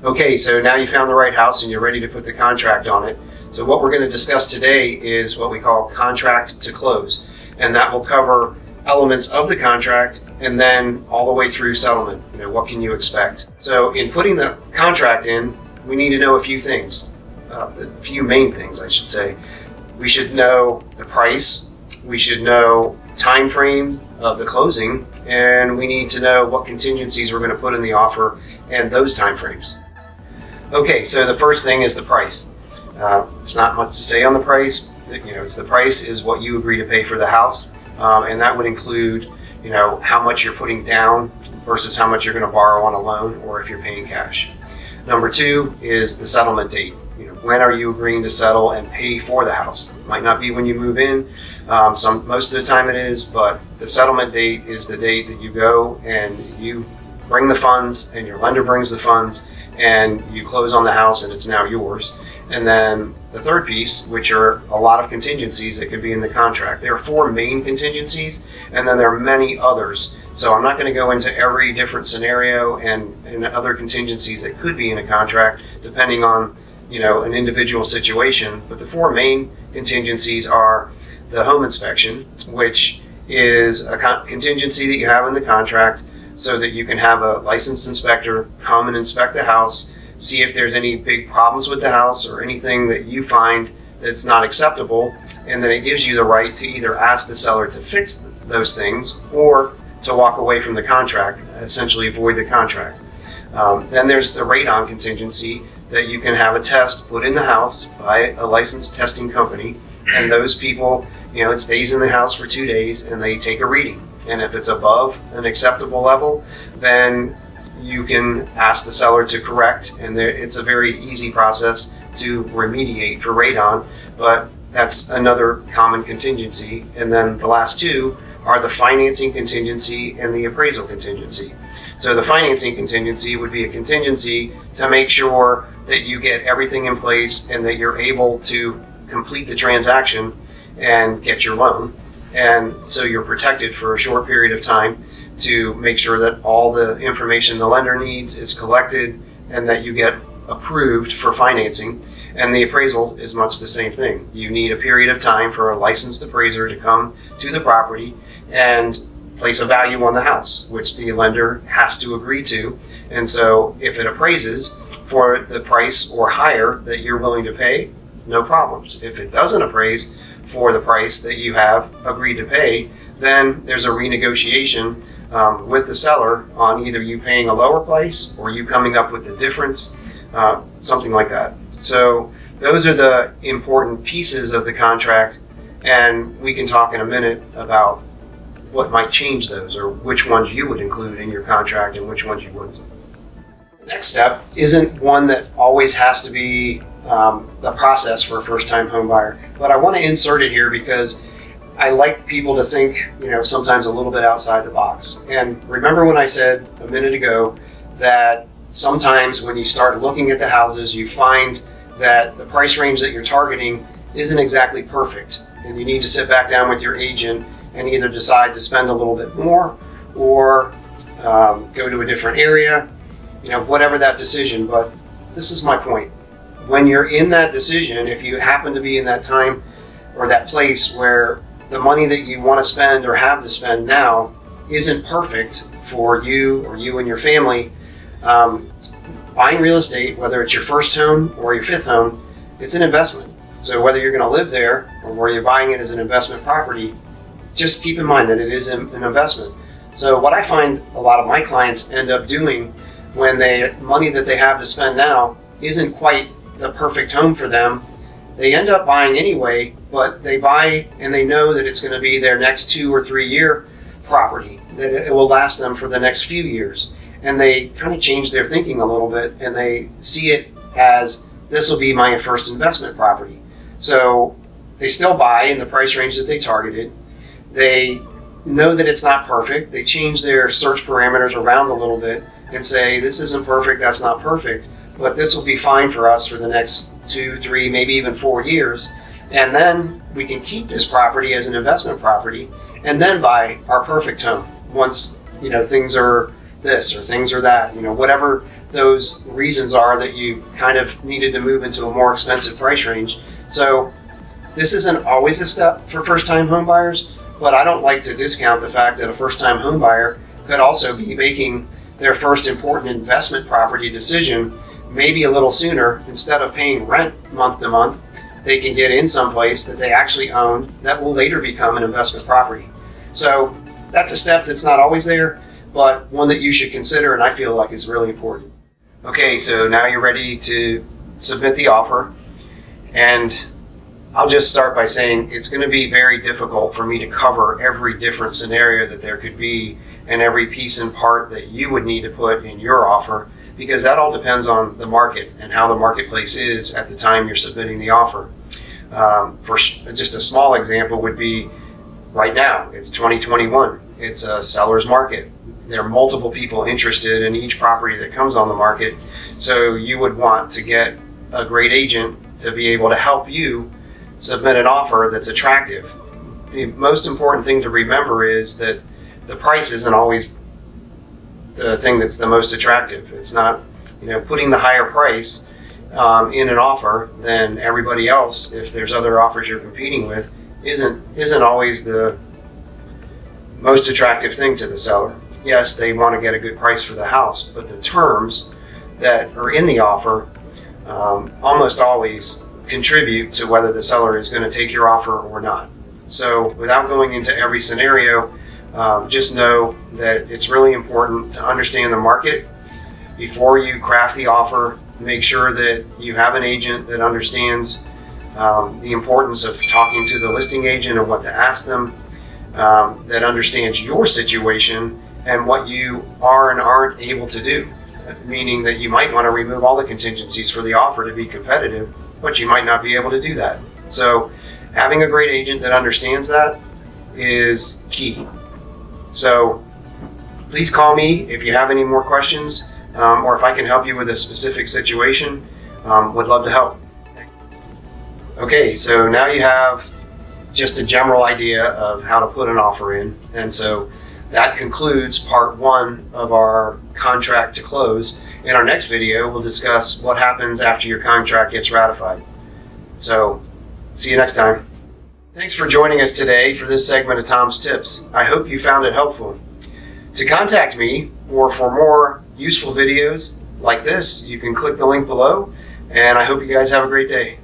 Okay, so now you found the right house and you're ready to put the contract on it. So what we're going to discuss today is what we call contract to close. And that will cover elements of the contract and then all the way through settlement. What can you expect? So in putting the contract in, we need to know a few things, a few main things, I should say. We should know the price, we should know time frame of the closing, and we need to know what contingencies we're going to put in the offer and those time frames. Okay, so the first thing is the price. There's not much to say on the price. It's the price is what you agree to pay for the house, and that would include, how much you're putting down versus how much you're going to borrow on a loan or if you're paying cash. Number two is the settlement date. When are you agreeing to settle and pay for the house? It might not be when you move in. Most of the time it is, but the settlement date is the date that you go and you bring the funds and your lender brings the funds and you close on the house and it's now yours. And then the third piece, which are a lot of contingencies that could be in the contract. There are 4 main contingencies, and then there are many others. So I'm not going to go into every different scenario and other contingencies that could be in a contract, depending on an individual situation. But the 4 main contingencies are the home inspection, which is a contingency that you have in the contract so that you can have a licensed inspector come and inspect the house, see if there's any big problems with the house or anything that you find that's not acceptable, and then it gives you the right to either ask the seller to fix those things or to walk away from the contract, essentially void the contract. Then there's the radon contingency, that you can have a test put in the house by a licensed testing company, and those people, it stays in the house for 2 days and they take a reading. And if it's above an acceptable level, then you can ask the seller to correct, and it's a very easy process to remediate for radon, but that's another common contingency. And then the last 2 are the financing contingency and the appraisal contingency. So the financing contingency would be a contingency to make sure that you get everything in place and that you're able to complete the transaction and get your loan. And so you're protected for a short period of time to make sure that all the information the lender needs is collected and that you get approved for financing. And the appraisal is much the same thing. You need a period of time for a licensed appraiser to come to the property and place a value on the house, which the lender has to agree to. And so if it appraises for the price or higher that you're willing to pay, no problems. If it doesn't appraise for the price that you have agreed to pay, then there's a renegotiation with the seller on either you paying a lower price or you coming up with the difference, something like that. So those are the important pieces of the contract, and we can talk in a minute about what might change those or which ones you would include in your contract and which ones you wouldn't. The next step isn't one that always has to be the process for a first-time home buyer, but I want to insert it here because I like people to think, sometimes a little bit outside the box. And remember when I said a minute ago that sometimes when you start looking at the houses, you find that the price range that you're targeting isn't exactly perfect, and you need to sit back down with your agent and either decide to spend a little bit more or go to a different area, whatever that decision. But this is my point. When you're in that decision, if you happen to be in that time or that place where the money that you want to spend or have to spend now isn't perfect for you or you and your family, buying real estate, whether it's your first home or your 5th home, it's an investment. So whether you're going to live there or whether you're buying it as an investment property, just keep in mind that it is an investment. So what I find a lot of my clients end up doing when money that they have to spend now isn't quite the perfect home for them, they end up buying anyway, but they buy and they know that it's going to be their next 2 or 3 year property, that it will last them for the next few years. And they kind of change their thinking a little bit and they see it as, this will be my first investment property. So they still buy in the price range that they targeted. They know that it's not perfect. They change their search parameters around a little bit and say, this isn't perfect, that's not perfect, but this will be fine for us for the next 2, 3, maybe even 4 years. And then we can keep this property as an investment property and then buy our perfect home once, things are this or things are that, whatever those reasons are that you kind of needed to move into a more expensive price range. So this isn't always a step for first-time home buyers, but I don't like to discount the fact that a first-time home buyer could also be making their first important investment property decision maybe a little sooner. Instead of paying rent month to month, they can get in someplace that they actually own that will later become an investment property. So that's a step that's not always there, but one that you should consider, and I feel like is really important. Okay, so now you're ready to submit the offer, and I'll just start by saying it's going to be very difficult for me to cover every different scenario that there could be and every piece and part that you would need to put in your offer, because that all depends on the market and how the marketplace is at the time you're submitting the offer. For just a small example would be right now, it's 2021. It's a seller's market. There are multiple people interested in each property that comes on the market. So you would want to get a great agent to be able to help you submit an offer that's attractive. The most important thing to remember is that the price isn't always the thing that's the most attractive. It's not, putting the higher price in an offer than everybody else, if there's other offers you're competing with, isn't always the most attractive thing to the seller. Yes, they want to get a good price for the house, but the terms that are in the offer almost always contribute to whether the seller is going to take your offer or not. So without going into every scenario, just know that it's really important to understand the market before you craft the offer. Make sure that you have an agent that understands the importance of talking to the listing agent and what to ask them, that understands your situation and what you are and aren't able to do. Meaning that you might want to remove all the contingencies for the offer to be competitive, but you might not be able to do that. So having a great agent that understands that is key. So please call me if you have any more questions, or if I can help you with a specific situation. Would love to help. Okay, so now you have just a general idea of how to put an offer in, and so that concludes part one of our contract to close. In our next video, we'll discuss what happens after your contract gets ratified. So, see you next time. Thanks for joining us today for this segment of Tom's Tips. I hope you found it helpful. To contact me or for more useful videos like this, you can click the link below, and I hope you guys have a great day.